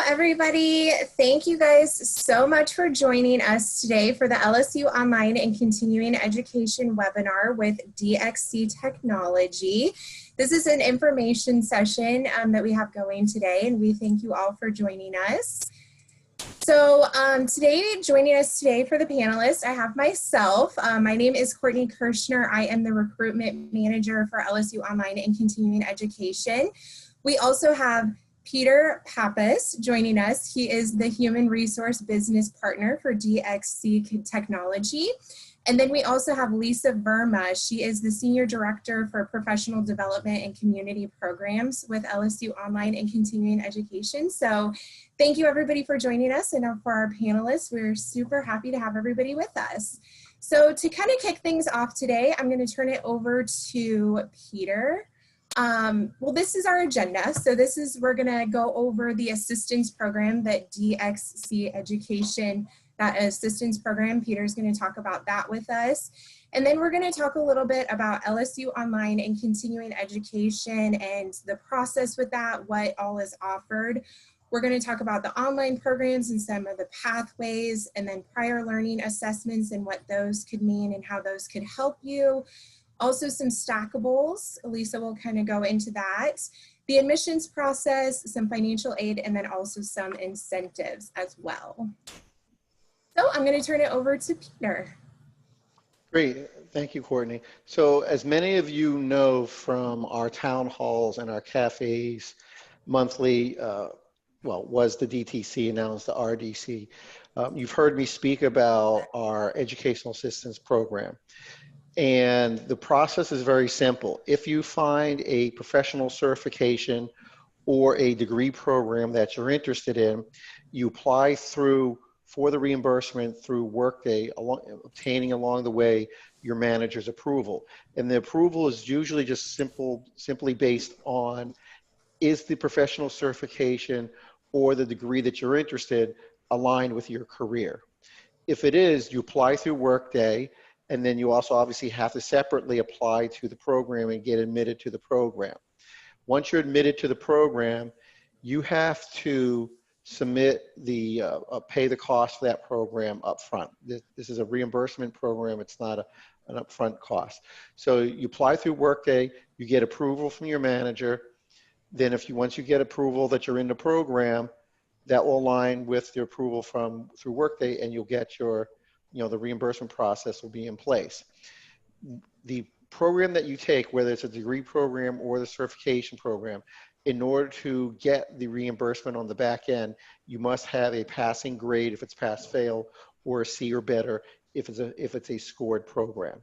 everybody. Thank you guys so much for joining us today for the LSU Online and Continuing Education webinar with DXC Technology. This is an information session that we have going today, and we thank you all for joining us. So joining us today for the panelists, I have myself. My name is Courtney Kirshner. I am the recruitment manager for LSU Online and Continuing Education. We also have Peter Pappas joining us. He is the Human Resource Business Partner for DXC Technology. And then we also have Lisa Verma. She is the Senior Director for Professional Development and Community Programs with LSU Online and Continuing Education. So thank you everybody for joining us, and for our panelists, we're super happy to have everybody with us. So to kind of kick things off today, I'm going to turn it over to Peter. Well, this is our agenda. So we're going to go over the assistance program that DXC Education, that assistance program. Peter's going to talk about that with us. And then we're going to talk a little bit about LSU Online and Continuing Education and the process with that, what all is offered. We're going to talk about the online programs and some of the pathways, and then prior learning assessments and what those could mean and how those could help you. Also some stackables, Lisa will kind of go into that, the admissions process, some financial aid, and then also some incentives as well. So I'm going to turn it over to Peter. Great, thank you, Courtney. So as many of you know from our town halls and our cafes monthly, was the DTC, now it's the RDC. You've heard me speak about our educational assistance program. And the process is very simple. If you find a professional certification or a degree program that you're interested in, you apply for the reimbursement through Workday, obtaining along the way your manager's approval. And the approval is usually just simply based on, is the professional certification or the degree that you're interested aligned with your career? If it is, you apply through Workday. And then you also obviously have to separately apply to the program and get admitted to the program. Once you're admitted to the program, you have to submit pay the cost for that program up front. This is a reimbursement program. It's not an upfront cost. So you apply through Workday, you get approval from your manager. Then once you get approval that you're in the program, that will align with the approval through Workday, and you'll get the reimbursement process will be in place. The program that you take, whether it's a degree program or the certification program, in order to get the reimbursement on the back end, you must have a passing grade if it's pass-fail, or a C or better if it's a scored program.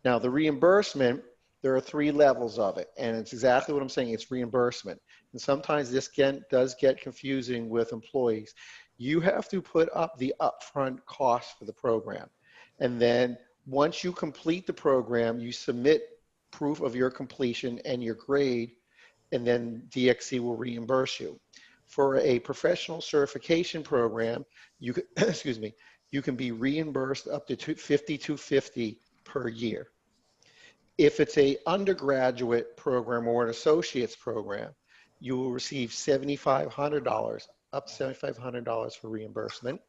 Now, the reimbursement, there are 3 levels of it, and it's exactly what I'm saying, it's reimbursement. And sometimes this does get confusing with employees. You have to put up the upfront cost for the program. And then once you complete the program, you submit proof of your completion and your grade, and then DXC will reimburse you. For a professional certification program, you can be reimbursed up to $5,250 per year. If it's an undergraduate program or an associate's program, you will receive $7,500, up to $7,500 for reimbursement.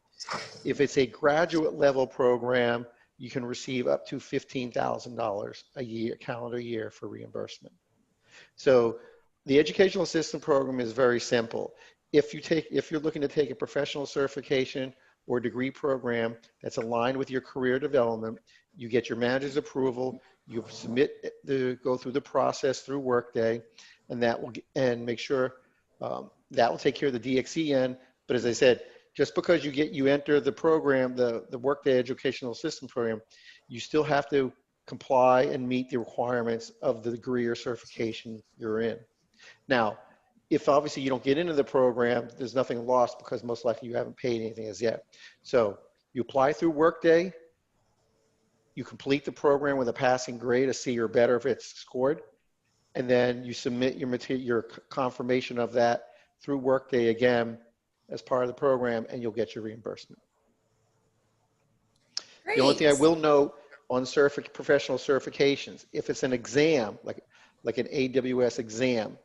If it's a graduate level program, you can receive up to $15,000 a year, calendar year, for reimbursement. So the educational assistance program is very simple. If you're looking to take a professional certification or degree program that's aligned with your career development, you get your manager's approval, you go through the process through Workday, and make sure that will take care of the DXC end. But as I said, just because you enter the program, the Workday Educational Assistance Program, you still have to comply and meet the requirements of the degree or certification you're in. Now, if obviously you don't get into the program, there's nothing lost, because most likely you haven't paid anything as yet. So you apply through Workday, you complete the program with a passing grade, a C or better if it's scored, and then you submit your confirmation of that through Workday again as part of the program, and you'll get your reimbursement. Great. The only thing I will note on professional certifications, if it's an exam, like an AWS exam,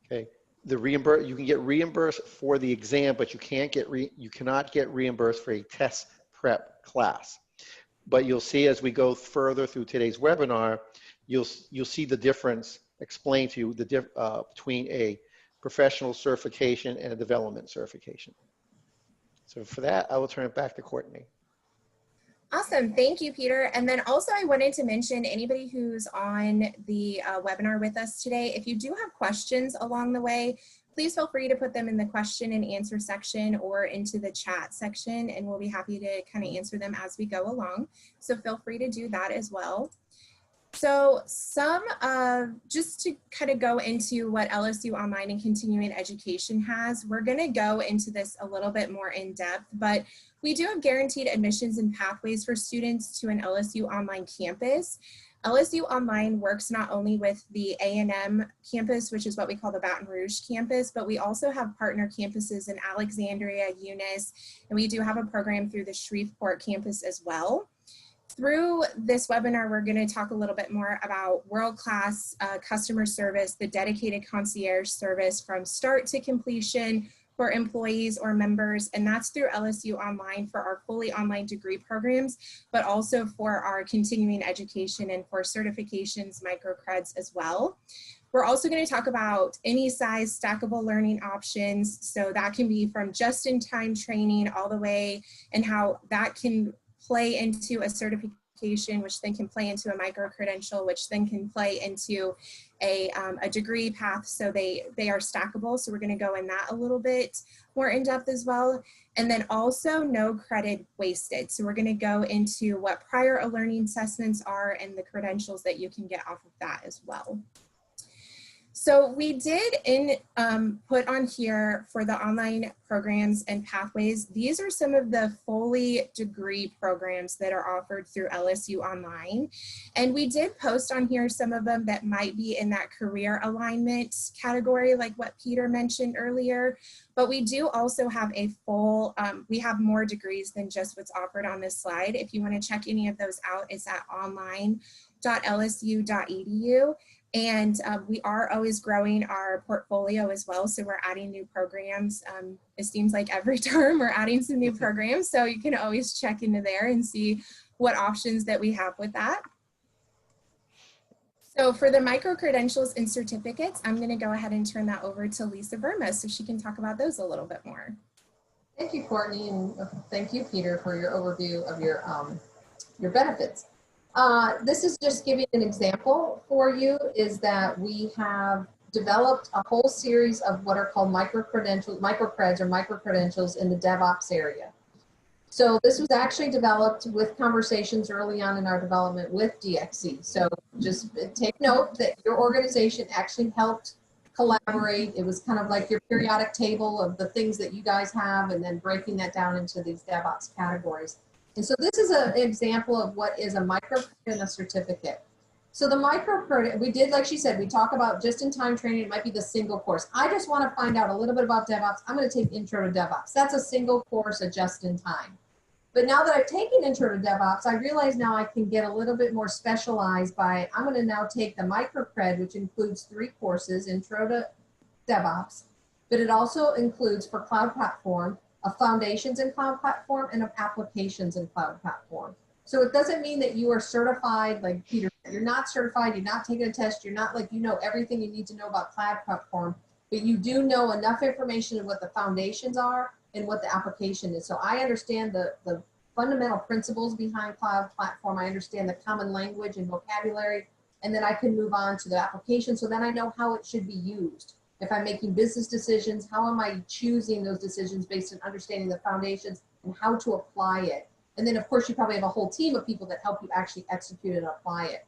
okay, you can get reimbursed for the exam, but you cannot get reimbursed for a test prep class. But you'll see as we go further through today's webinar, you'll see the difference explained to you between a professional certification and a development certification. So for that, I will turn it back to Courtney. Awesome, thank you, Peter. And then also I wanted to mention anybody who's on the webinar with us today, if you do have questions along the way, please feel free to put them in the question and answer section or into the chat section, and we'll be happy to kind of answer them as we go along. So feel free to do that as well. So just to kind of go into what LSU Online and Continuing Education has, we're going to go into this a little bit more in depth, but we do have guaranteed admissions and pathways for students to an LSU Online campus. LSU Online works not only with the A&M campus, which is what we call the Baton Rouge campus, but we also have partner campuses in Alexandria, Eunice, and we do have a program through the Shreveport campus as well. Through this webinar, we're going to talk a little bit more about world-class customer service, the dedicated concierge service from start to completion for employees or members, and that's through LSU Online for our fully online degree programs, but also for our continuing education and for certifications, MicroCreds as well. We're also going to talk about any size stackable learning options, so that can be from just-in-time training all the way, and how that can play into a certification, which then can play into a micro-credential, which then can play into a degree path, so they are stackable. So we're going to go in that a little bit more in depth as well. And then also no credit wasted. So we're going to go into what prior learning assessments are and the credentials that you can get off of that as well. So we did put on here for the online programs and pathways, these are some of the fully degree programs that are offered through LSU Online. And we did post on here some of them that might be in that career alignment category, like what Peter mentioned earlier. But we do also have a full, we have more degrees than just what's offered on this slide. If you want to check any of those out, it's at online.lsu.edu. And we are always growing our portfolio as well. So we're adding new programs. It seems like every term we're adding some new programs. So you can always check into there and see what options that we have with that. So for the micro-credentials and certificates, I'm going to go ahead and turn that over to Lisa Verma so she can talk about those a little bit more. Thank you, Courtney, and thank you, Peter, for your overview of your benefits. This is just giving an example for you, is that we have developed a whole series of what are called microcreds or microcredentials in the DevOps area. So this was actually developed with conversations early on in our development with DXC. So just take note that your organization actually helped collaborate. It was kind of like your periodic table of the things that you guys have and then breaking that down into these DevOps categories. And so this is an example of what is a microcredit and a certificate. So the microcredit, we did, like she said, we talk about just-in-time training. It might be the single course. I just want to find out a little bit about DevOps. I'm going to take Intro to DevOps. That's a single course, a just-in-time. But now that I've taken Intro to DevOps, I realize now I can get a little bit more specialized by, I'm going to now take the MicroCred, which includes 3 courses, Intro to DevOps, but it also includes for Cloud Platform, a Foundations in Cloud Platform, and of Applications in Cloud Platform. So it doesn't mean that you are certified, like Peter, you're not certified, you're not taking a test, you're not like, you know everything you need to know about Cloud Platform, but you do know enough information of what the foundations are and what the application is. So I understand the fundamental principles behind Cloud Platform, I understand the common language and vocabulary, and then I can move on to the application, so then I know how it should be used. If I'm making business decisions, how am I choosing those decisions based on understanding the foundations and how to apply it? And then of course you probably have a whole team of people that help you actually execute and apply it.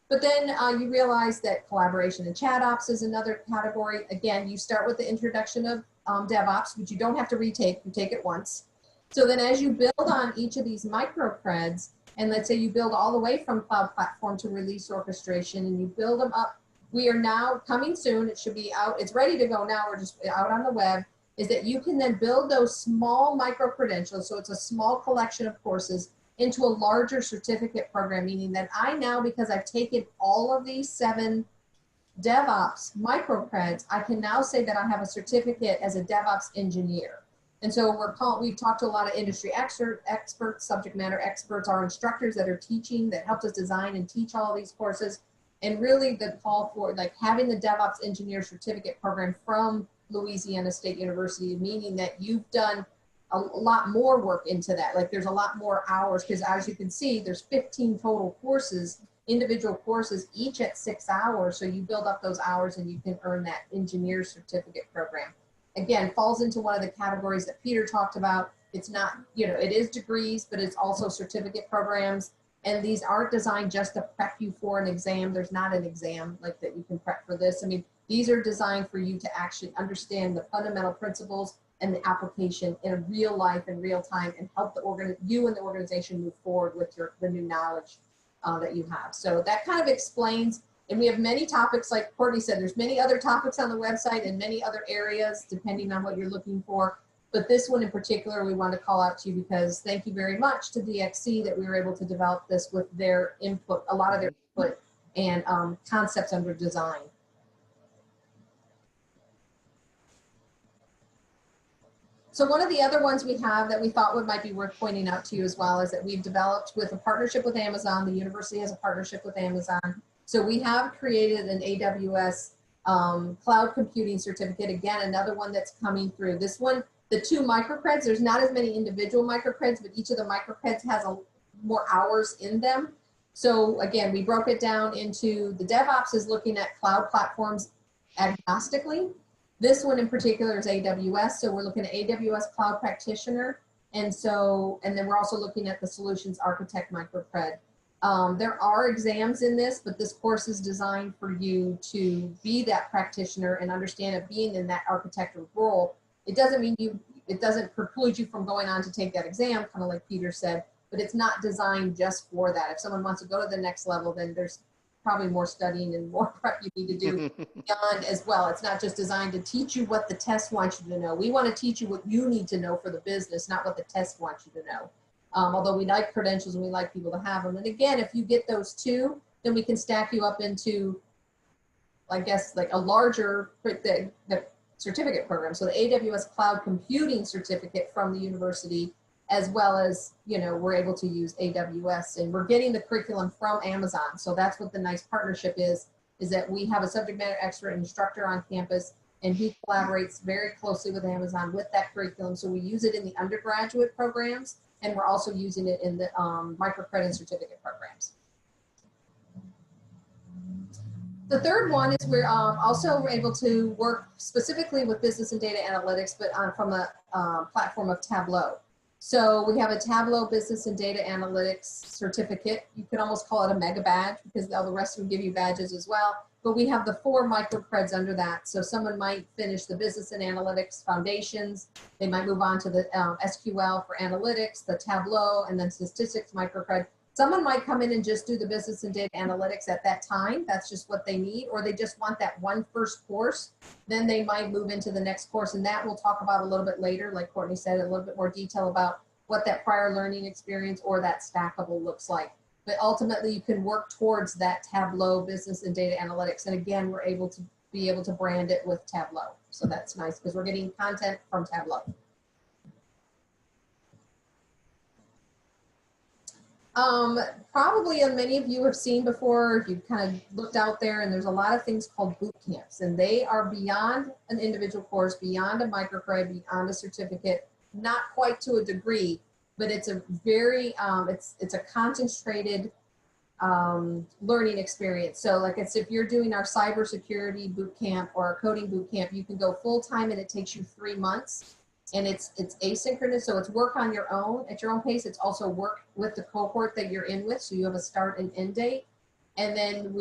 But then you realize that collaboration and chat ops is another category. Again, you start with the introduction of DevOps, which you don't have to retake, you take it once. So then as you build on each of these microcreds, and let's say you build all the way from Cloud Platform to release orchestration and you build them up, we are now coming soon, it should be out, it's ready to go now, we're just out on the web, is that you can then build those small micro-credentials, so it's a small collection of courses, into a larger certificate program, meaning that I now, because I've taken all of these 7 DevOps MicroCreds, I can now say that I have a certificate as a DevOps engineer. And so we've talked to a lot of industry experts, subject matter experts, our instructors that are teaching, that helped us design and teach all these courses. And really the call for like having the DevOps engineer certificate program from Louisiana State University, meaning that you've done a lot more work into that. Like there's a lot more hours, because as you can see, there's 15 total courses, individual courses, each at 6 hours. So you build up those hours and you can earn that engineer certificate program. Again, falls into one of the categories that Peter talked about. It's not, you know, it is degrees, but it's also certificate programs. And these aren't designed just to prep you for an exam. There's not an exam like that you can prep for this. I mean, these are designed for you to actually understand the fundamental principles and the application in real life and real time, and help you and the organization move forward with the new knowledge that you have. So that kind of explains. And we have many topics, like Courtney said, there's many other topics on the website and many other areas depending on what you're looking for. But this one in particular, we want to call out to you because thank you very much to DXC that we were able to develop this with their input, a lot of their input and concepts under design. So one of the other ones we have that we thought might be worth pointing out to you as well is that we've developed with a partnership with Amazon. The university has a partnership with Amazon. So we have created an AWS cloud computing certificate. Again, another one that's coming through. This one, the 2 MicroCreds, there's not as many individual MicroCreds, but each of the MicroCreds has more hours in them. So again, we broke it down into the DevOps is looking at cloud platforms agnostically. This one in particular is AWS. So we're looking at AWS Cloud Practitioner. And then we're also looking at the Solutions Architect MicroCred. There are exams in this, but this course is designed for you to be that practitioner and understand that being in that architectural role. It doesn't mean it doesn't preclude you from going on to take that exam, kind of like Peter said, but it's not designed just for that. If someone wants to go to the next level, then there's probably more studying and more prep you need to do beyond as well. It's not just designed to teach you what the test wants you to know. We want to teach you what you need to know for the business, not what the test wants you to know. Although we like credentials and we like people to have them. And again, if you get those 2, then we can stack you up into, I guess, like a larger the certificate program. So the AWS Cloud Computing Certificate from the university, as well as, you know, we're able to use AWS, and we're getting the curriculum from Amazon. So that's what the nice partnership is that we have a subject matter expert instructor on campus, and he collaborates very closely with Amazon with that curriculum. So we use it in the undergraduate programs, and we're also using it in the MicroCred and certificate programs. The third one is we're also able to work specifically with business and data analytics, but from a platform of Tableau. So we have a Tableau business and data analytics certificate. You could almost call it a mega badge because all the rest of them give you badges as well. But we have the 4 MicroCreds under that. So someone might finish the business and analytics foundations. They might move on to the SQL for analytics, the Tableau, and then statistics MicroCred. Someone might come in and just do the business and data analytics at that time. That's just what they need, or they just want that one first course. Then they might move into the next course, and that we'll talk about a little bit later. Like Courtney said, a little bit more detail about what that prior learning experience or that stackable looks like. But ultimately, you can work towards that Tableau business and data analytics. And again, we're able to brand it with Tableau. So that's nice because we're getting content from Tableau. Probably many of you have seen before, if you've kind of looked out there, and there's a lot of things called boot camps, and they are beyond an individual course, beyond a MicroCred, beyond a certificate, not quite to a degree, but it's a very, it's a concentrated learning experience. So like I said, if you're doing our cybersecurity boot camp or a coding boot camp, you can go full time and it takes you 3 months. And it's asynchronous, so it's work on your own, at your own pace. It's also work with the cohort that you're in with, so you have a start and end date. And then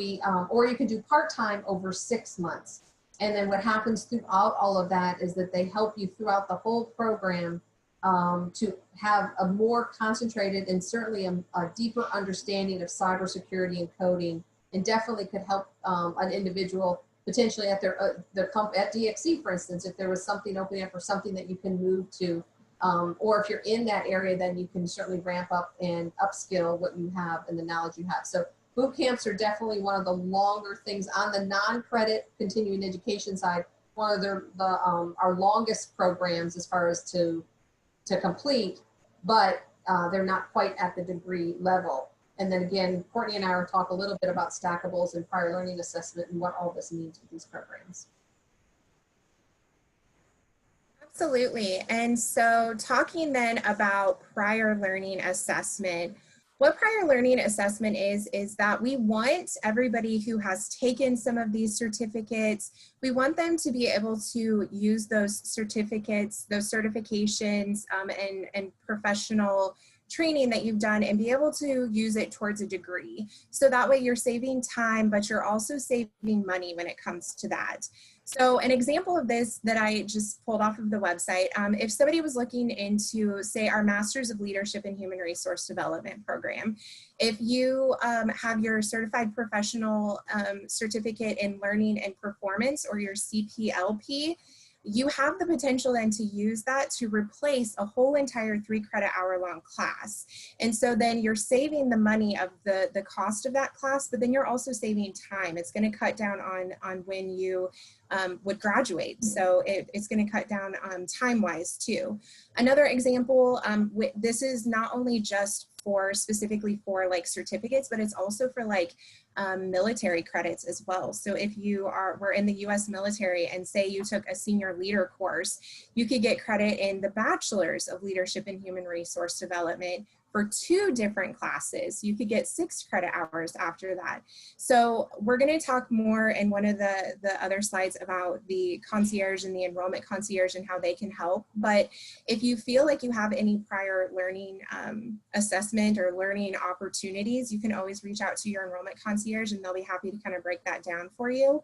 or you can do part-time over 6 months. And then what happens throughout all of that is that they help you throughout the whole program to have a more concentrated and certainly a deeper understanding of cybersecurity and coding, and definitely could help an individual potentially at at DXC, for instance, if there was something opening up or something that you can move to, or if you're in that area, then you can certainly ramp up and upskill what you have and the knowledge you have. So Boot camps are definitely one of the longer things on the non-credit continuing education side. One of our longest programs as far as to complete, but they're not quite at the degree level. And then again, Courtney and I will talk a little bit about stackables and prior learning assessment and what all this means with these programs. Absolutely. And so talking then about prior learning assessment, what prior learning assessment is that we want everybody who has taken some of these certificates, we want them to be able to use those certificates, those certifications, and professional training that you've done and be able to use it towards a degree. So that way you're saving time, but you're also saving money when it comes to that. So an example of this that I just pulled off of the website, if somebody was looking into, say, our Masters of Leadership and Human Resource Development program, if you have your Certified Professional Certificate in Learning and Performance, or your CPLP, you have the potential then to use that to replace a whole entire 3-credit hour-long class. And so then you're saving the money of the cost of that class, but then you're also saving time. It's going to cut down on when you would graduate. So it's going to cut down time-wise too. Another example, this is not only just specifically for like certificates, but it's also for like military credits as well. So if you were in the US military and say you took a senior leader course, you could get credit in the Bachelor's of Leadership and Human Resource Development for 2 different classes. You could get 6 credit hours after that. So we're going to talk more in one of the other slides about the concierge and the enrollment concierge and how they can help. But if you feel like you have any prior learning assessment or learning opportunities, you can always reach out to your enrollment concierge and they'll be happy to kind of break that down for you.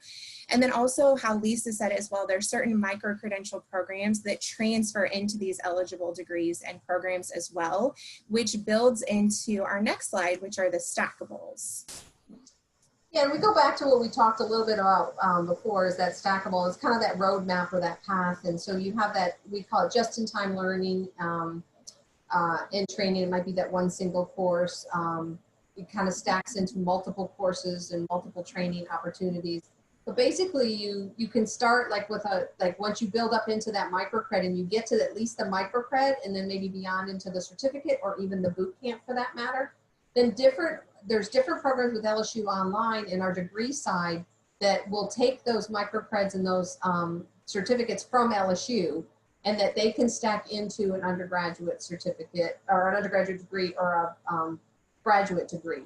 And then also how Lisa said as well, there's certain micro-credential programs that transfer into these eligible degrees and programs as well, which builds into our next slide, which are the stackables. Yeah, and we go back to what we talked a little bit about before, is that stackable is kind of that roadmap or that path. And so you have that, we call it just-in-time learning and training. It might be that one single course. It kind of stacks into multiple courses and multiple training opportunities. But basically you can start like with once you build up into that MicroCred and you get to at least the MicroCred and then maybe beyond into the certificate or even the boot camp for that matter, then there's different programs with LSU Online in our degree side that will take those MicroCreds and those certificates from LSU and that they can stack into an undergraduate certificate or an undergraduate degree or a graduate degree.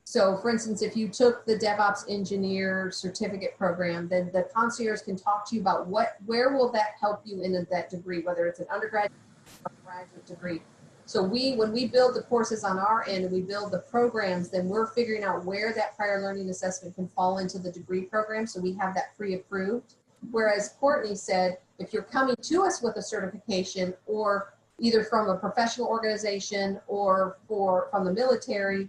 So for instance, if you took the DevOps engineer certificate program, then the concierge can talk to you about where will that help you in that degree, whether it's an undergraduate or graduate degree. So when we build the courses on our end and we build the programs, then we're figuring out where that prior learning assessment can fall into the degree program. So we have that pre-approved. Whereas Courtney said, if you're coming to us with a certification or either from a professional organization or from the military,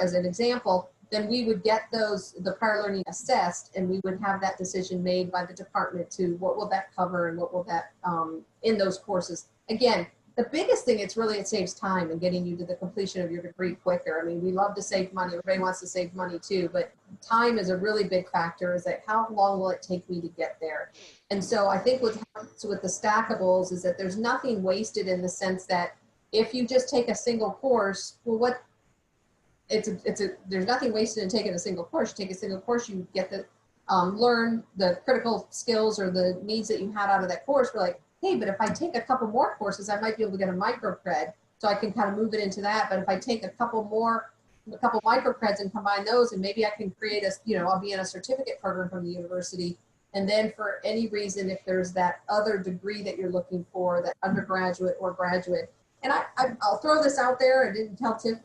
as an example, then we would get the prior learning assessed and we would have that decision made by the department to what will that cover and what will that in those courses. Again, the biggest thing, it saves time and getting you to the completion of your degree quicker. I mean, we love to save money. Everybody wants to save money too, but time is a really big factor. Is that how long will it take me to get there? And so I think with the stackables is that there's nothing wasted in the sense that if you just take a single course, well, there's nothing wasted in taking a single course. You take a single course, you get the learn the critical skills or the needs that you had out of that course. We're like, hey, but if I take a couple more courses, I might be able to get a MicroCred, so I can kind of move it into that. But if I take a couple MicroCreds and combine those, and maybe I can create I'll be in a certificate program from the university. And then for any reason, if there's that other degree that you're looking for, that undergraduate or graduate, and I'll throw this out there. I didn't tell Tim,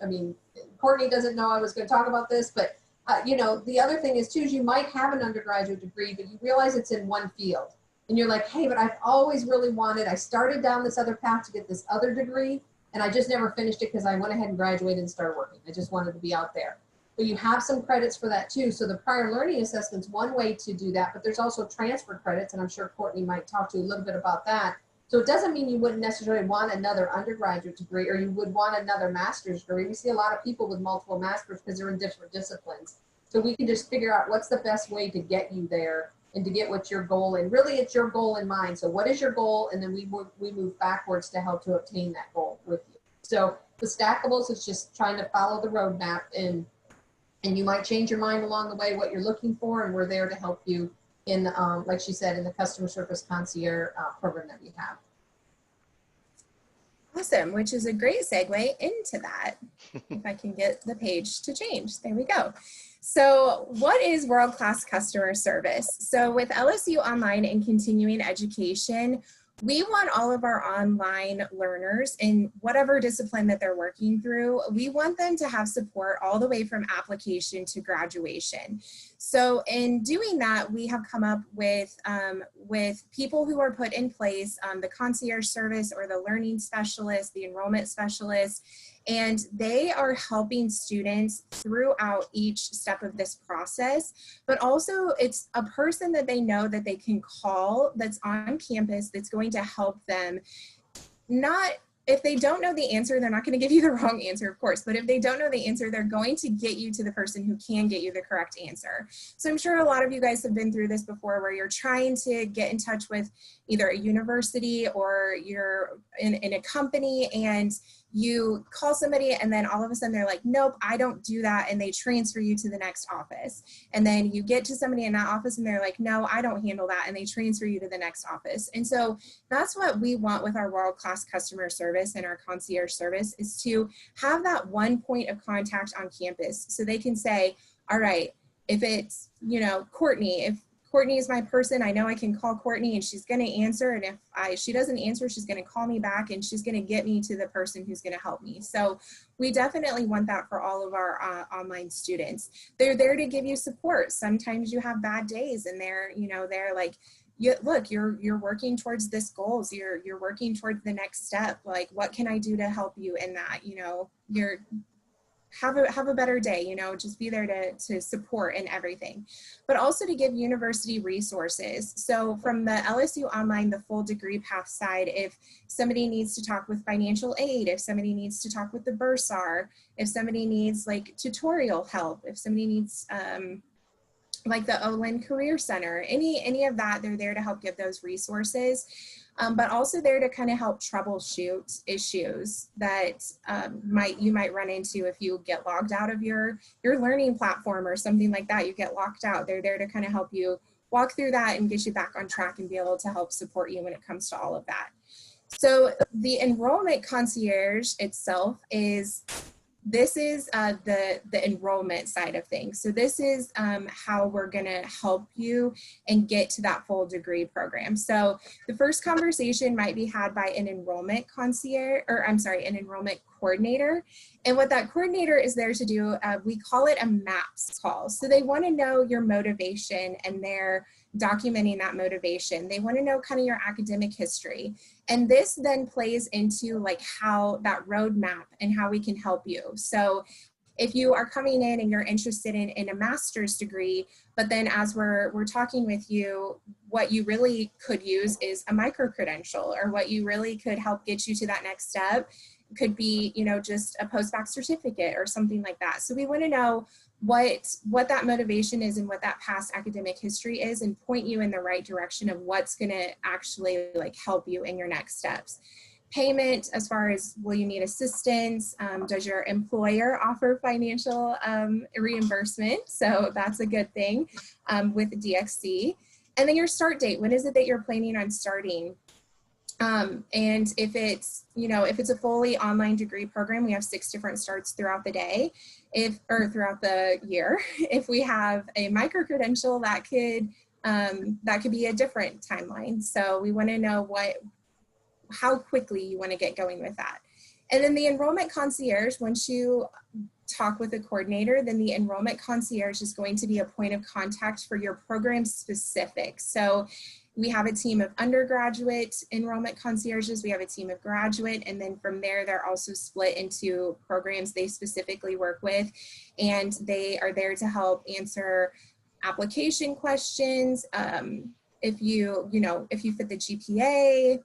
Courtney doesn't know I was going to talk about this, but the other thing is too, is you might have an undergraduate degree, but you realize it's in one field. And you're like, hey, but I've always really I started down this other path to get this other degree, and I just never finished it because I went ahead and graduated and started working. I just wanted to be out there. But you have some credits for that too. So the prior learning assessment's one way to do that, but there's also transfer credits, and I'm sure Courtney might talk to you a little bit about that. So it doesn't mean you wouldn't necessarily want another undergraduate degree or you would want another master's degree. We see a lot of people with multiple masters because they're in different disciplines. So we can just figure out what's the best way to get you there and to get what your goal, and really it's your goal in mind. So what is your goal? And then we move backwards to help to obtain that goal with you. So the stackables is just trying to follow the roadmap, and you might change your mind along the way what you're looking for, and we're there to help you in, like she said, in the customer service concierge program that we have. Awesome, which is a great segue into that. If I can get the page to change, there we go. So what is world-class customer service? So with LSU Online and Continuing Education, we want all of our online learners in whatever discipline that they're working through, we want them to have support all the way from application to graduation. So in doing that, we have come up with people who are put in place, the concierge service or the learning specialist, the enrollment specialist, and they are helping students throughout each step of this process. But also it's a person that they know that they can call that's on campus that's going to help them. Not, if they don't know the answer, they're not going to give you the wrong answer, of course, but if they don't know the answer, they're going to get you to the person who can get you the correct answer. So I'm sure a lot of you guys have been through this before, where you're trying to get in touch with either a university or you're in a company, and you call somebody and then all of a sudden they're like, nope, I don't do that. And they transfer you to the next office. And then you get to somebody in that office and they're like, no, I don't handle that. And they transfer you to the next office. And so that's what we want with our world-class customer service and our concierge service, is to have that one point of contact on campus. So they can say, all right, if it's, Courtney, if Courtney is my person, I know I can call Courtney and she's going to answer. And if she doesn't answer, she's going to call me back and she's going to get me to the person who's going to help me. So we definitely want that for all of our online students. They're there to give you support. Sometimes you have bad days and they're like, look, you're working towards this goals. You're working towards the next step. Like, what can I do to help you in that? Have a better day, just be there to support and everything, but also to give university resources. So from the LSU Online, the full degree path side, if somebody needs to talk with financial aid, if somebody needs to talk with the bursar, if somebody needs like tutorial help, if somebody needs like the Olin Career Center, any of that, they're there to help give those resources. But also there to kind of help troubleshoot issues that you might run into if you get logged out of your learning platform or something like that. You get locked out. They're there to kind of help you walk through that and get you back on track and be able to help support you when it comes to all of that. So the enrollment concierge itself is the enrollment side of things. So this is how we're going to help you and get to that full degree program. So the first conversation might be had by an enrollment concierge, or I'm sorry, an enrollment coordinator. And what that coordinator is there to do, we call it a MAPS call. So they want to know your motivation and they're documenting that motivation. They want to know kind of your academic history. And this then plays into like how that roadmap and how we can help you. So if you are coming in and you're interested in a master's degree, but then as we're talking with you, what you really could use is a micro-credential, or what you really could help get you to that next step could be, just a post-bac certificate or something like that. So we want to know what that motivation is and what that past academic history is, and point you in the right direction of what's going to actually like help you in your next steps. Payment, as far as, will you need assistance? Does your employer offer financial reimbursement? So that's a good thing with DXC. And then your start date, when is it that you're planning on starting? And if it's, if it's a fully online degree program, we have 6 different starts throughout the day, throughout the year. If we have a micro-credential, that could be a different timeline. So we want to know how quickly you want to get going with that. And then the enrollment concierge, once you talk with a coordinator, then the enrollment concierge is going to be a point of contact for your program specific. So we have a team of undergraduate enrollment concierges, we have a team of graduate, and then from there, they're also split into programs they specifically work with, and they are there to help answer application questions, if you fit the GPA,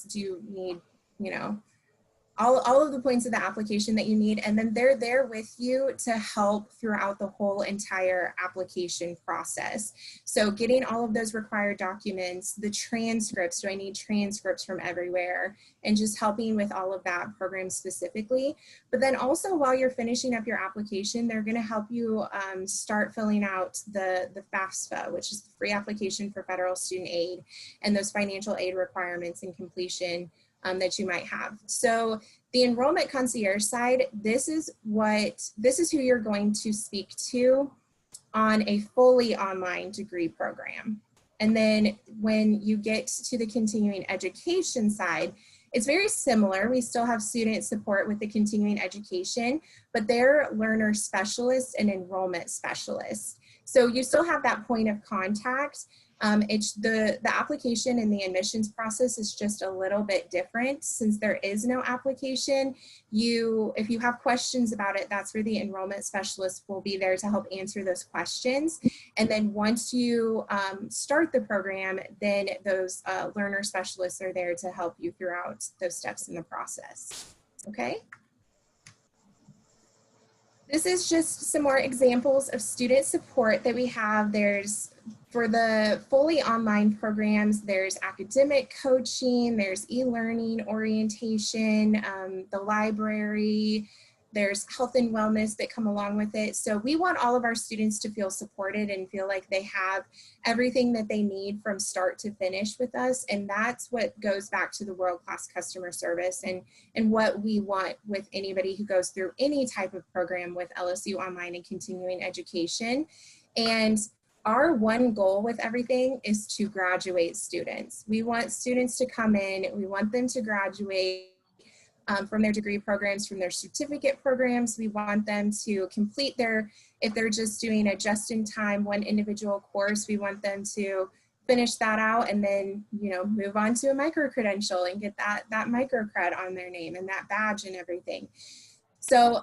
do you need, all of the points of the application that you need, and then they're there with you to help throughout the whole entire application process. So getting all of those required documents, the transcripts, do I need transcripts from everywhere, and just helping with all of that program specifically. But then also while you're finishing up your application, they're gonna help you start filling out the FAFSA, which is the free application for federal student aid, and those financial aid requirements and completion that you might have. So the enrollment concierge side, this is who you're going to speak to on a fully online degree program. And then when you get to the continuing education side, it's very similar. We still have student support with the continuing education, but they're learner specialists and enrollment specialists. So you still have that point of contact. It's the application and the admissions process is just a little bit different since there is no application. If you have questions about it, that's where the enrollment specialist will be there to help answer those questions. And then once you start the program, then those learner specialists are there to help you throughout those steps in the process. Okay. This is just some more examples of student support that we have. For the fully online programs, there's academic coaching, there's e-learning orientation, the library, there's health and wellness that come along with it. So we want all of our students to feel supported and feel like they have everything that they need from start to finish with us. And that's what goes back to the world-class customer service and what we want with anybody who goes through any type of program with LSU Online and Continuing Education. And our one goal with everything is to graduate students. We want students to come in, we want them to graduate from their degree programs, from their certificate programs. We want them to complete if they're just doing a just-in-time one individual course, we want them to finish that out and then, move on to a micro-credential and get that MicroCred on their name and that badge and everything. So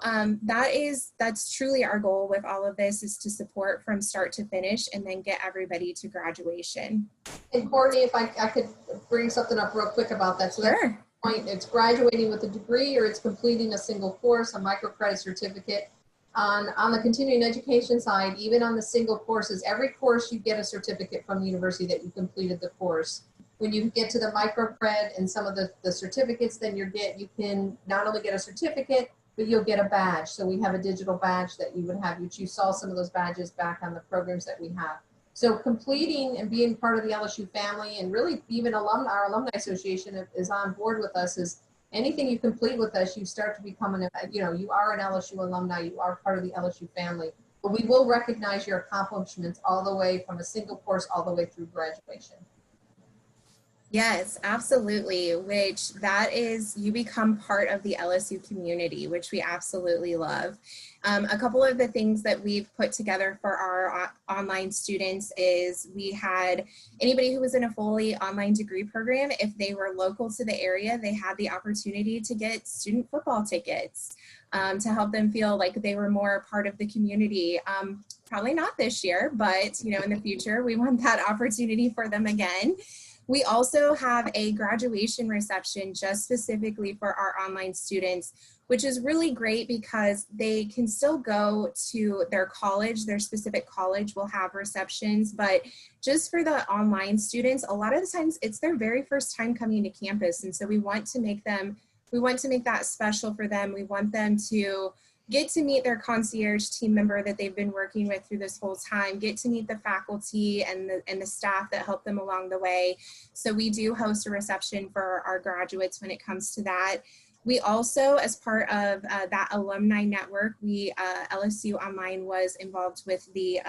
that's truly our goal with all of this, is to support from start to finish and then get everybody to graduation. And Courtney, if I could bring something up real quick about that. So sure. That's the point. It's graduating with a degree, or it's completing a single course, a microcredit certificate. On the continuing education side, even on the single courses, every course you get a certificate from the university that you completed the course. When you get to the microcred and some of the certificates, then you can not only get a certificate, but you'll get a badge. So we have a digital badge that you would have, which you saw some of those badges back on the programs that we have. So completing and being part of the LSU family, and really even our alumni association is on board with us, is anything you complete with us, you start to become you are an LSU alumni, you are part of the LSU family. But we will recognize your accomplishments all the way from a single course all the way through graduation. Yes, absolutely, which that is, you become part of the LSU community, which we absolutely love. A couple of the things that we've put together for our online students is we had anybody who was in a fully online degree program, if they were local to the area, they had the opportunity to get student football tickets to help them feel like they were more part of the community. Probably not this year, but in the future, we want that opportunity for them again. We also have a graduation reception just specifically for our online students, which is really great because they can still go to their college, their specific college will have receptions, but just for the online students, a lot of the times it's their very first time coming to campus. And so we want to make that special for them. We want them to get to meet their concierge team member that they've been working with through this whole time, get to meet the faculty and the staff that help them along the way. So we do host a reception for our graduates when it comes to that. We also, as part of that alumni network, LSU Online was involved with the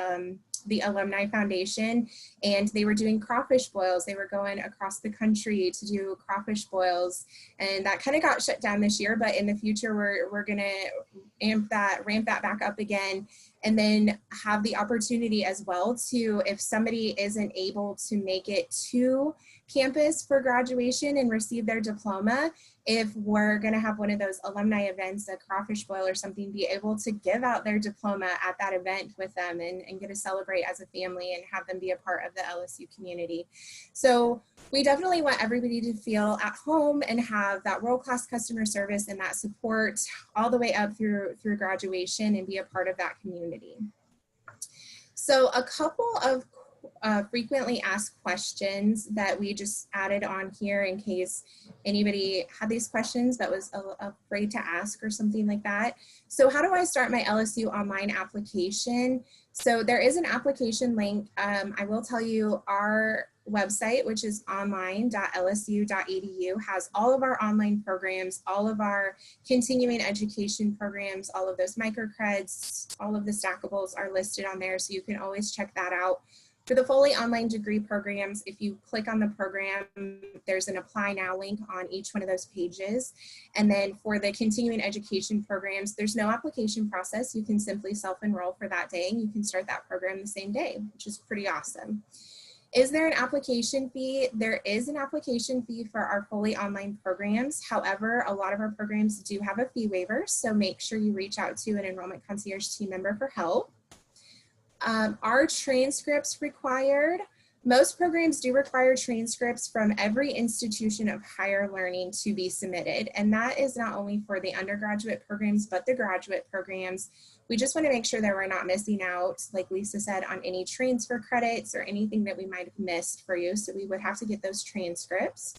Alumni Foundation, and they were doing crawfish boils. They were going across the country to do crawfish boils, and that kind of got shut down this year, but in the future we're gonna ramp that back up again, and then have the opportunity as well to, if somebody isn't able to make it to campus for graduation and receive their diploma, if we're going to have one of those alumni events, a crawfish boil or something, be able to give out their diploma at that event with them and get to celebrate as a family and have them be a part of the LSU community. So we definitely want everybody to feel at home and have that world-class customer service and that support all the way up through graduation and be a part of that community. So a couple of frequently asked questions that we just added on here in case anybody had these questions that was afraid to ask or something like that. So how do I start my LSU online application? So there is an application link. I will tell you our website, which is online.lsu.edu, has all of our online programs, all of our continuing education programs, all of those MicroCreds, all of the stackables are listed on there. So you can always check that out. For the fully online degree programs, if you click on the program, there's an apply now link on each one of those pages. And then for the continuing education programs, there's no application process. You can simply self-enroll for that day and you can start that program the same day, which is pretty awesome. Is there an application fee? There is an application fee for our fully online programs. However, a lot of our programs do have a fee waiver, so make sure you reach out to an enrollment concierge team member for help. Are transcripts required? Most programs do require transcripts from every institution of higher learning to be submitted. And that is not only for the undergraduate programs, but the graduate programs. We just want to make sure that we're not missing out, like Lisa said, on any transfer credits or anything that we might have missed for you. So we would have to get those transcripts.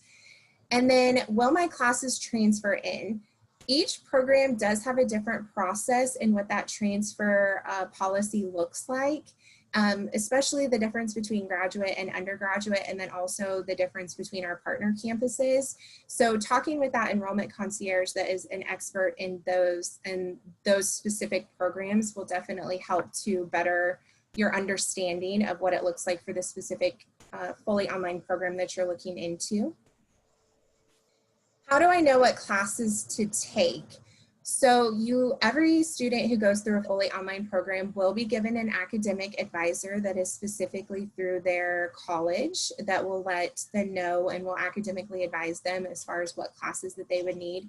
And then, will my classes transfer in? Each program does have a different process in what that transfer policy looks like, especially the difference between graduate and undergraduate, and then also the difference between our partner campuses. So talking with that enrollment concierge that is an expert in those specific programs will definitely help to better your understanding of what it looks like for the specific fully online program that you're looking into. How do I know what classes to take? So every student who goes through a fully online program will be given an academic advisor that is specifically through their college that will let them know and will academically advise them as far as what classes that they would need.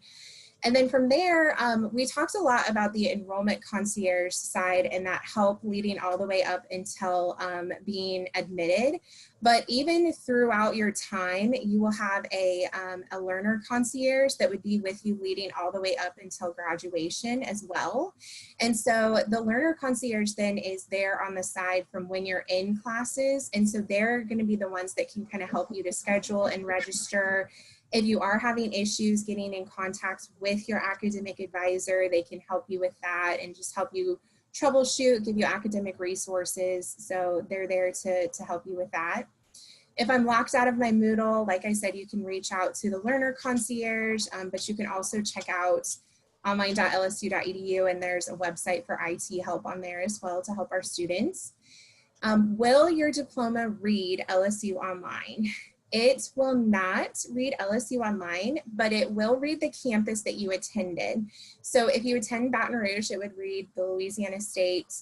And then from there, we talked a lot about the enrollment concierge side and that help leading all the way up until being admitted. But even throughout your time, you will have a learner concierge that would be with you leading all the way up until graduation as well. And so the learner concierge then is there on the side from when you're in classes. And so they're going to be the ones that can kind of help you to schedule and register. If you are having issues getting in contact with your academic advisor, they can help you with that and just help you troubleshoot, give you academic resources. So they're there to help you with that. If I'm locked out of my Moodle, like I said, you can reach out to the learner concierge, but you can also check out online.lsu.edu, and there's a website for IT help on there as well to help our students. Will your diploma read LSU Online? It will not read LSU Online, but it will read the campus that you attended. So if you attend Baton Rouge, it would read the Louisiana State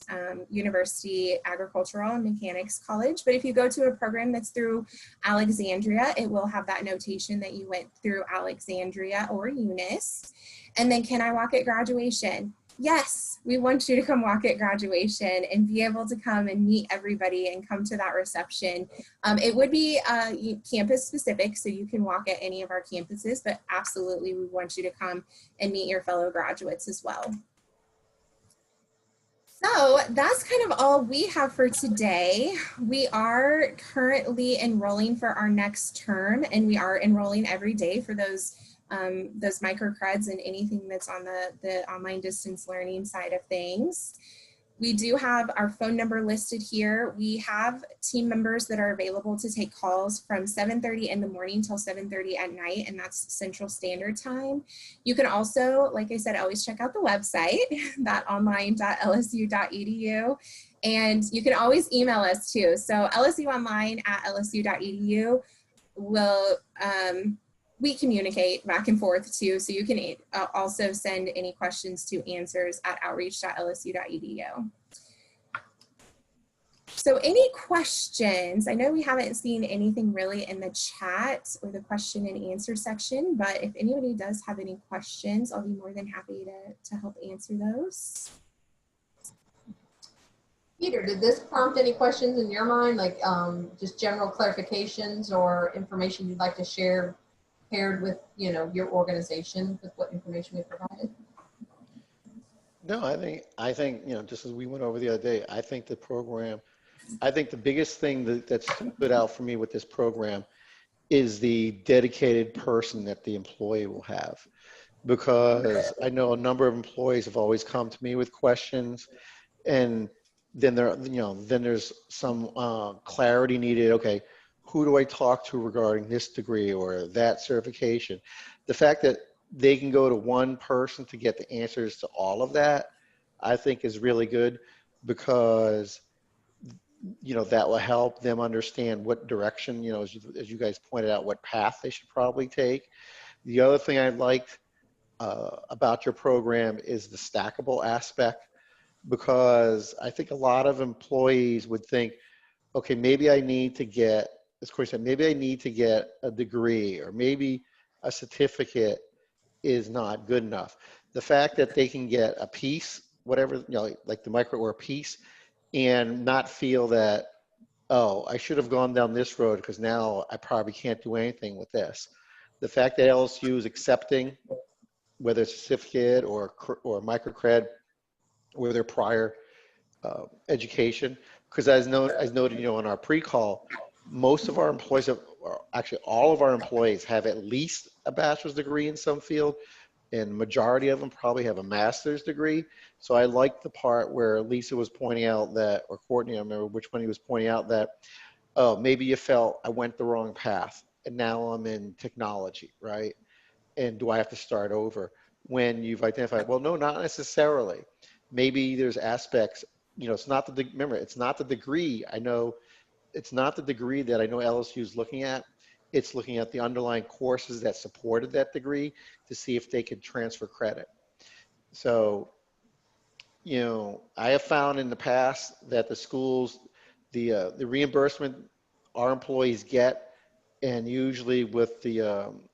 University Agricultural and Mechanics College. But if you go to a program that's through Alexandria, it will have that notation that you went through Alexandria or Eunice. And then, can I walk at graduation? Yes, we want you to come walk at graduation and be able to come and meet everybody and come to that reception. It would be campus specific, so you can walk at any of our campuses, but absolutely we want you to come and meet your fellow graduates as well. So that's kind of all we have for today. We are currently enrolling for our next term, and we are enrolling every day for those MicroCreds and anything that's on the online distance learning side of things. We do have our phone number listed here. We have team members that are available to take calls from 7:30 in the morning till 7:30 at night, and that's Central Standard Time. You can also, like I said, always check out the website, online.lsu.edu, and you can always email us too. So lsuonline@lsu.edu will, we communicate back and forth too, so you can also send any questions to answers@outreach.lsu.edu. So any questions? I know we haven't seen anything really in the chat or the question and answer section, but if anybody does have any questions, I'll be more than happy to help answer those. Peter, did this prompt any questions in your mind, like just general clarifications or information you'd like to share paired with, you know, your organization with what information we provided? No, I think, you know, just as we went over the other day, I think the biggest thing that stood out for me with this program is the dedicated person that the employee will have. Because I know a number of employees have always come to me with questions, and then there's some clarity needed. Okay, who do I talk to regarding this degree or that certification? The fact that they can go to one person to get the answers to all of that, I think is really good, because you know that will help them understand what direction, you know, as you guys pointed out, what path they should probably take. The other thing I liked about your program is the stackable aspect, because I think a lot of employees would think, okay, maybe I need to get, as Corey said, maybe I need to get a degree, or maybe a certificate is not good enough. The fact that they can get a piece, whatever, you know, like the micro or a piece, and not feel that, oh, I should have gone down this road because now I probably can't do anything with this. The fact that LSU is accepting, whether it's a certificate or MicroCred, or their prior education, because as noted, you know, in our pre-call, most of our employees have, or actually all of our employees have at least a bachelor's degree in some field, and majority of them probably have a master's degree. So I like the part where Lisa was pointing out that, or Courtney, I don't remember which one he was pointing out, that, oh, maybe you felt I went the wrong path and now I'm in technology, right? And do I have to start over? When you've identified, well, no, not necessarily. Maybe there's aspects, you know, it's not the, remember, it's not the degree. I know it's not the degree that I know LSU is looking at. It's looking at the underlying courses that supported that degree to see if they could transfer credit. So, you know, I have found in the past that the schools, the reimbursement our employees get, and usually with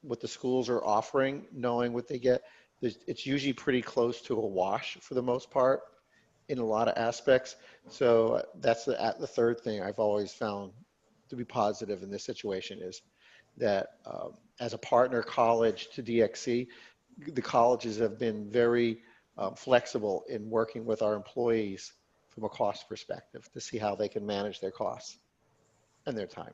what the schools are offering, knowing what they get, it's usually pretty close to a wash for the most part in a lot of aspects. So that's the third thing I've always found to be positive in this situation, is that as a partner college to DXC, the colleges have been very flexible in working with our employees from a cost perspective to see how they can manage their costs and their time.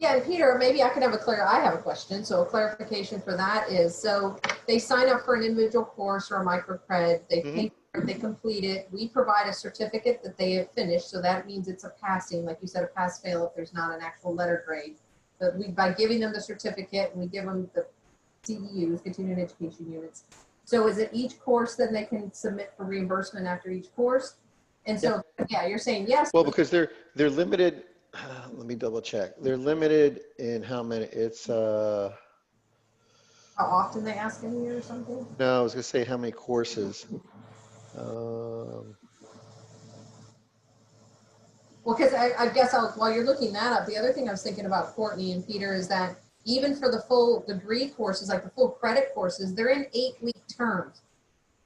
Yeah, and Peter, maybe I could have I have a question. So a clarification for that is, so they sign up for an individual course or a MicroCred, they pay for it, they complete it. We provide a certificate that they have finished. So that means it's a passing, like you said, a pass fail if there's not an actual letter grade. But by giving them the certificate, and we give them the CEUs, continuing education units. So is it each course then they can submit for reimbursement after each course? And so, yeah, you're saying yes. Well, because they're limited. Let me double check. They're limited in how many, it's How often they ask in a year or something? no, I was gonna say how many courses. Well, because I guess while you're looking that up, the other thing I was thinking about, Courtney and Peter, is that even for the full degree courses, like the full credit courses, they're in 8-week terms.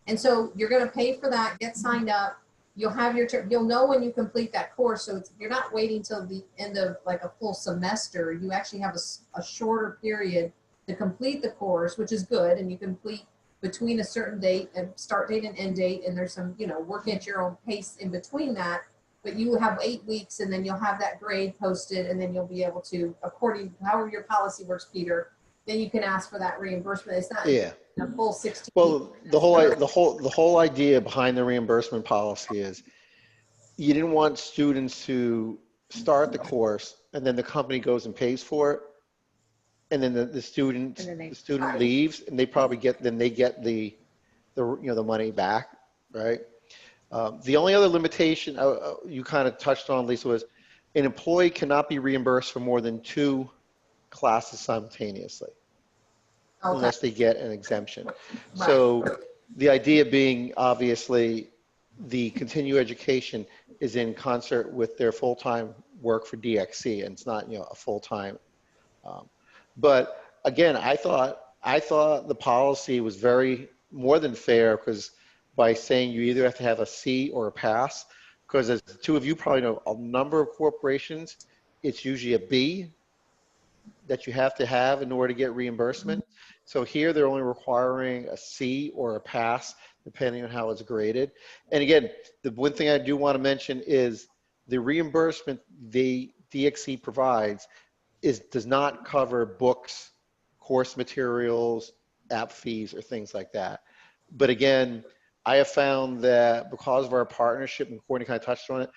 And so you're going to pay for that, get signed up. You'll have your, you'll know when you complete that course. So you're not waiting till the end of like a full semester. You actually have a shorter period to complete the course, which is good. And you complete between a certain date and start date and end date. And there's some, you know, work at your own pace in between that. But you have 8 weeks, and then you'll have that grade posted, and then you'll be able to, according to however your policy works, Peter, then you can ask for that reimbursement. It's not a full 16. Well, the whole idea behind the reimbursement policy is you didn't want students to start the course and then the company goes and pays for it, and then the student leaves, and they probably get the money back, right? The only other limitation you kind of touched on, Lisa, was an employee cannot be reimbursed for more than 2 classes simultaneously, unless they get an exemption. Right. So the idea being, obviously, the continuing education is in concert with their full-time work for DXC, and it's not, you know, a full-time. But again, I thought the policy was very more than fair, because by saying you either have to have a C or a pass, because as the two of you probably know, a number of corporations, it's usually a B that you have to have in order to get reimbursement. So here they're only requiring a C or a pass, depending on how it's graded. And again, the one thing I do want to mention is the reimbursement the DXC provides does not cover books, course materials, app fees, or things like that. But again, I have found that because of our partnership, and Courtney kind of touched on it,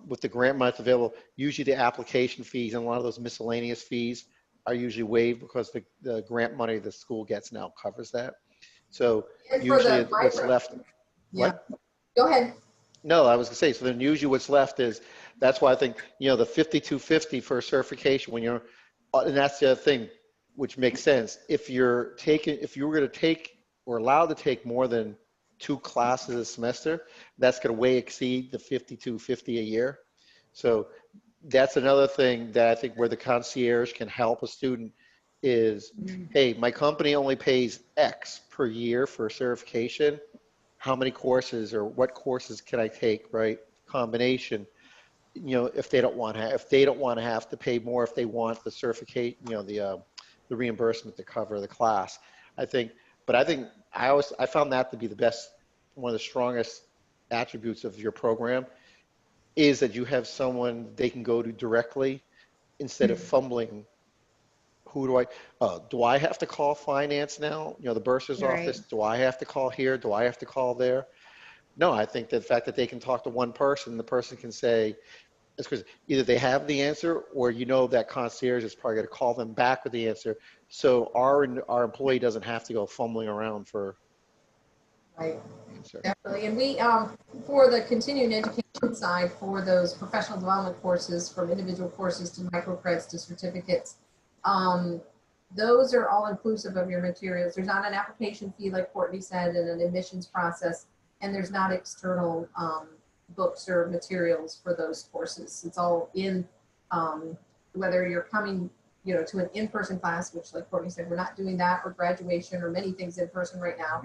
with the grant money available, usually the application fees and a lot of those miscellaneous fees are usually waived, because the grant money the school gets now covers that. So And for usually the what's micro, left, yeah, what? go ahead. No, I was gonna say, so then usually what's left is, that's why I think, you know, the 5250 for certification when you're, and that's the other thing, which makes sense. If you were gonna take or allowed to take more than 2 classes a semester, that's gonna way exceed the 5250 a year. So that's another thing that I think where the concierge can help a student is, hey, my company only pays X per year for certification. How many courses or what courses can I take, right? Combination, you know, if they don't want to have to pay more, if they want the certificate, you know, the reimbursement to cover the class. I think, but I think I found that to be the best, one of the strongest attributes of your program, is that you have someone they can go to directly instead of fumbling. Who do I have to call finance now? You know, the bursar's Right. office, do I have to call here? Do I have to call there? No, I think that the fact that they can talk to one person, the person can say, it's because either they have the answer, or you know that concierge is probably going to call them back with the answer. So our employee doesn't have to go fumbling around for Right. the answer. Definitely. And we, for the continuing education side, for those professional development courses, from individual courses to microcreds to certificates, those are all inclusive of your materials. There's not an application fee, like Courtney said, and an admissions process, and there's not external books or materials for those courses. It's all in, whether you're coming, you know, to an in-person class, which, like Courtney said, we're not doing that, or graduation, or many things in person right now,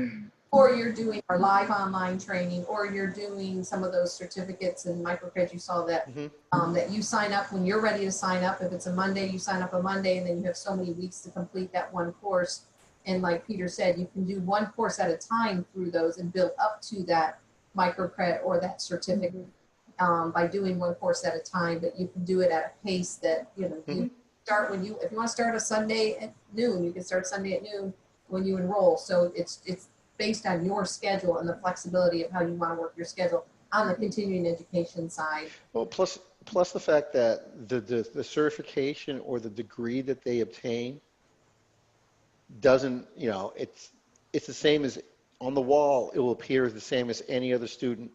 or you're doing our live online training, or you're doing some of those certificates and microcred. You saw that, that you sign up when you're ready to sign up. If it's a Monday, you sign up a Monday, and then you have so many weeks to complete that one course. And like Peter said, you can do one course at a time through those and build up to that microcred or that certificate by doing one course at a time. But you can do it at a pace that, you know, you start when if you want to start a Sunday at noon, you can start Sunday at noon when you enroll. So it's based on your schedule and the flexibility of how you want to work your schedule on the continuing education side. Well, plus the fact that the certification or the degree that they obtain doesn't, you know, it's the same as on the wall. It will appear the same as any other student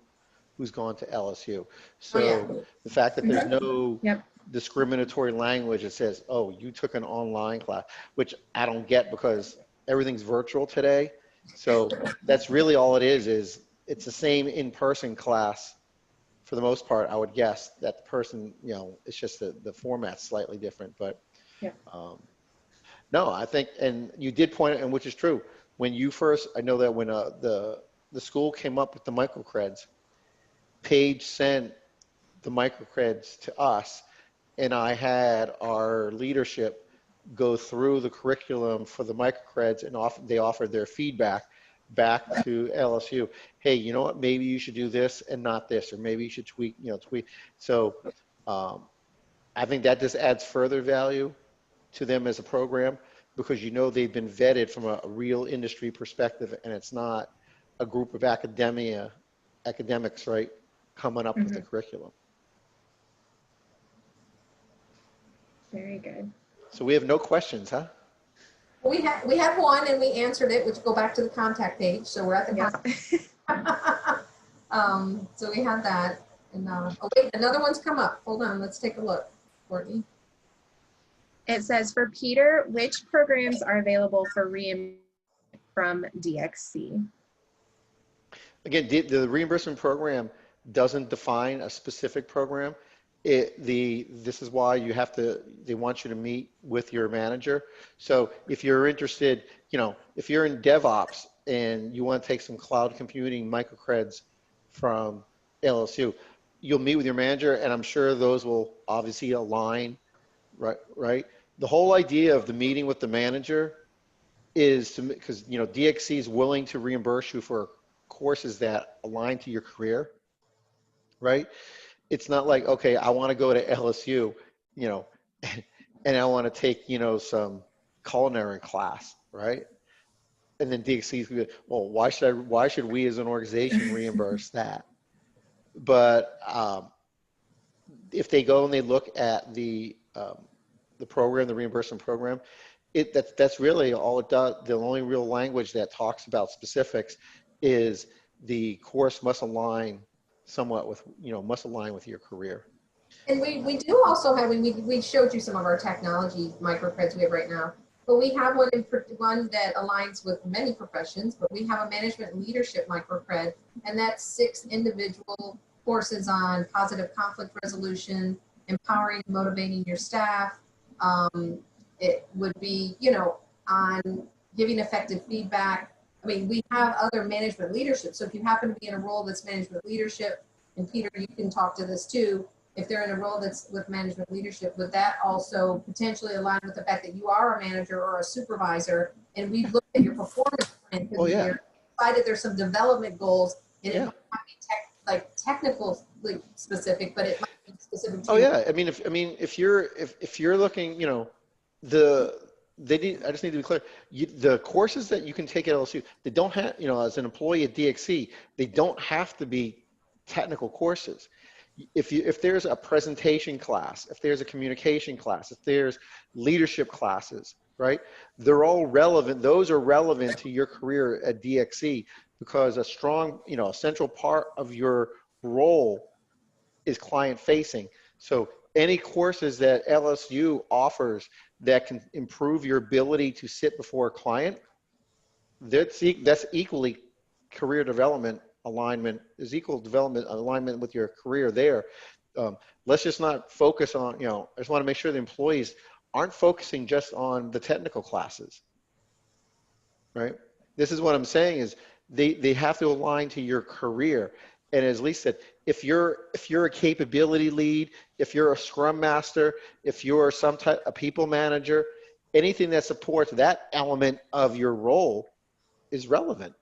who's gone to LSU. So the fact that there's no discriminatory language that says, oh, you took an online class, which I don't get, because everything's virtual today. So that's really all it is it's the same in-person class for the most part. I would guess that the person, you know, it's just the format's slightly different. But no, I think, and you did point out, and which is true, when you first, I know that when the school came up with the microcreds, Paige sent the microcreds to us, and I had our leadership go through the curriculum for the microcreds, and they offered their feedback back to LSU. Hey, you know what? Maybe you should do this and not this, or maybe you should tweak. So I think that just adds further value to them as a program, because you know they've been vetted from a real industry perspective, and it's not a group of academics, right, coming up with the curriculum. Very good. So we have no questions, huh? We had one and we answered it, which go back to the contact page. So we're at the contact. So we have that. And oh wait, another one's come up. Hold on, let's take a look, Courtney. It says, for Peter, which programs are available for reimbursement from DXC? Again, the reimbursement program doesn't define a specific program. This is why they want you to meet with your manager. So if you're interested, if you're in DevOps and you want to take some cloud computing microcreds from LSU, you'll meet with your manager, and I'm sure those will obviously align, right? The whole idea of the meeting with the manager is because DXC is willing to reimburse you for courses that align to your career, right? It's not like, okay, I want to go to LSU, and I want to take, some culinary class, right? And then DXC is going to, well, why should we as an organization reimburse that? But if they go and they look at the program, the reimbursement program, that's really all it does. The only real language that talks about specifics is the course must align somewhat with, must align with your career. And we do also have, we showed you some of our technology microcreds we have right now, but we have one that aligns with many professions, but we have a management leadership microcred, and that's 6 individual courses on positive conflict resolution, empowering and motivating your staff. It would be, on giving effective feedback. I mean, we have other management leadership. So if you happen to be in a role that's management leadership, and Peter, you can talk to this too, if they're in a role that's with management leadership, would that also potentially align with the fact that you are a manager or a supervisor, and we've looked at your performance plan for the year, decided there's some development goals, and it might not be technically specific, but it might be specific to you. I mean, if you're looking, I just need to be clear. The courses that you can take at LSU, they don't have, as an employee at DXC, they don't have to be technical courses. If there's a presentation class, if there's a communication class, if there's leadership classes, right? They're all relevant. Those are relevant to your career at DXC because a strong, a central part of your role is client facing. So any courses that LSU offers that can improve your ability to sit before a client, that's equally career development alignment, is equal development alignment with your career there. Let's just not focus on, I just want to make sure the employees aren't focusing just on the technical classes, right? This is what I'm saying is they have to align to your career. And as Lisa said, if you're a capability lead, if you're a scrum master, if you're some type a people manager, anything that supports that element of your role is relevant.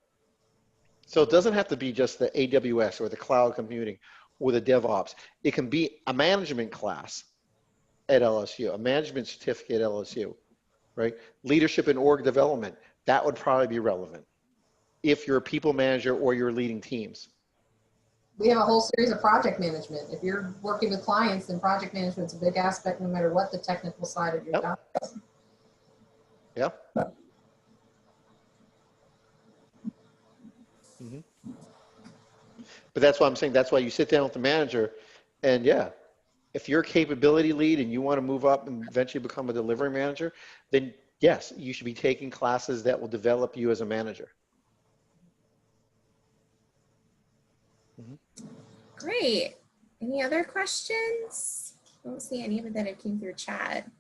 So it doesn't have to be just the AWS or the cloud computing or the DevOps. It can be a management class at LSU, a management certificate at LSU, right? Leadership and org development, that would probably be relevant if you're a people manager or you're leading teams. We have a whole series of project management. If you're working with clients, then project management is a big aspect no matter what the technical side of your job is. Yep. Mm-hmm. But that's why I'm saying, that's why you sit down with the manager, and if you're a capability lead and you want to move up and eventually become a delivery manager, then yes, you should be taking classes that will develop you as a manager. Mm-hmm. Great. Any other questions? I don't see any of it that have came through chat.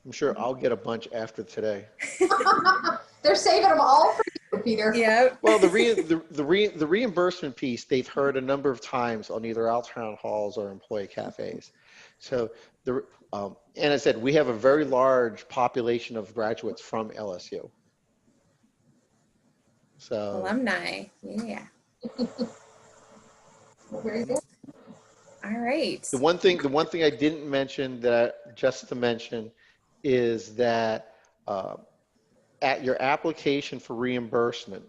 I'm sure I'll get a bunch after today. They're saving them all for you, Peter. Yeah. Well, the reimbursement piece, they've heard a number of times on either our town halls or employee cafes. So and I said, we have a very large population of graduates from LSU. So alumni, yeah. Very good. All right. The one thing I didn't mention just to mention is that at your application for reimbursement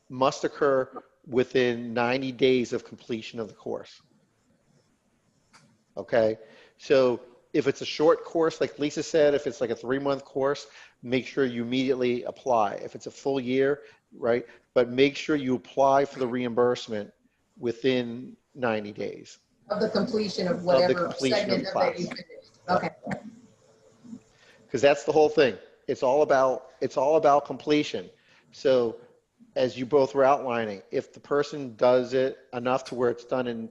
must occur within 90 days of completion of the course. Okay, so if it's a short course, like Lisa said, if it's like a 3-month course, make sure you immediately apply. If it's a full year, right? But make sure you apply for the reimbursement within 90 days. Of the completion of whatever segment of that you finished. Okay. Because that's the whole thing. It's all about completion. So as you both were outlining, if the person does it enough to where it's done in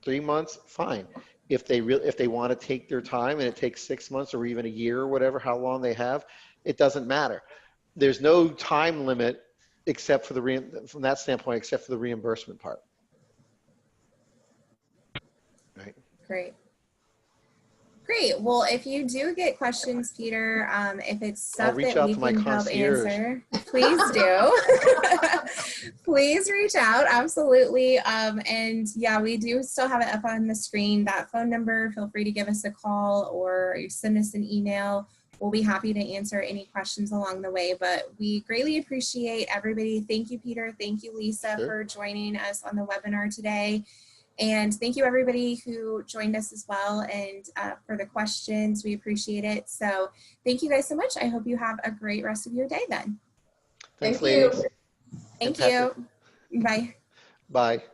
3 months, fine. If they want to take their time and it takes 6 months or even a year or whatever, how long they have, it doesn't matter. There's no time limit except for from that standpoint, except for the reimbursement part. Right. Great. Great. Well, if you do get questions, Peter, if it's stuff that we can help answer, please do. Please reach out. Absolutely. And yeah, we do still have it up on the screen, that phone number. Feel free to give us a call or send us an email. We'll be happy to answer any questions along the way, but we greatly appreciate everybody. Thank you, Peter. Thank you, Lisa, for joining us on the webinar today. And thank you, everybody who joined us as well, and for the questions. We appreciate it. So thank you guys so much. I hope you have a great rest of your day then. Thanks, ladies. Thank you. Bye. Bye.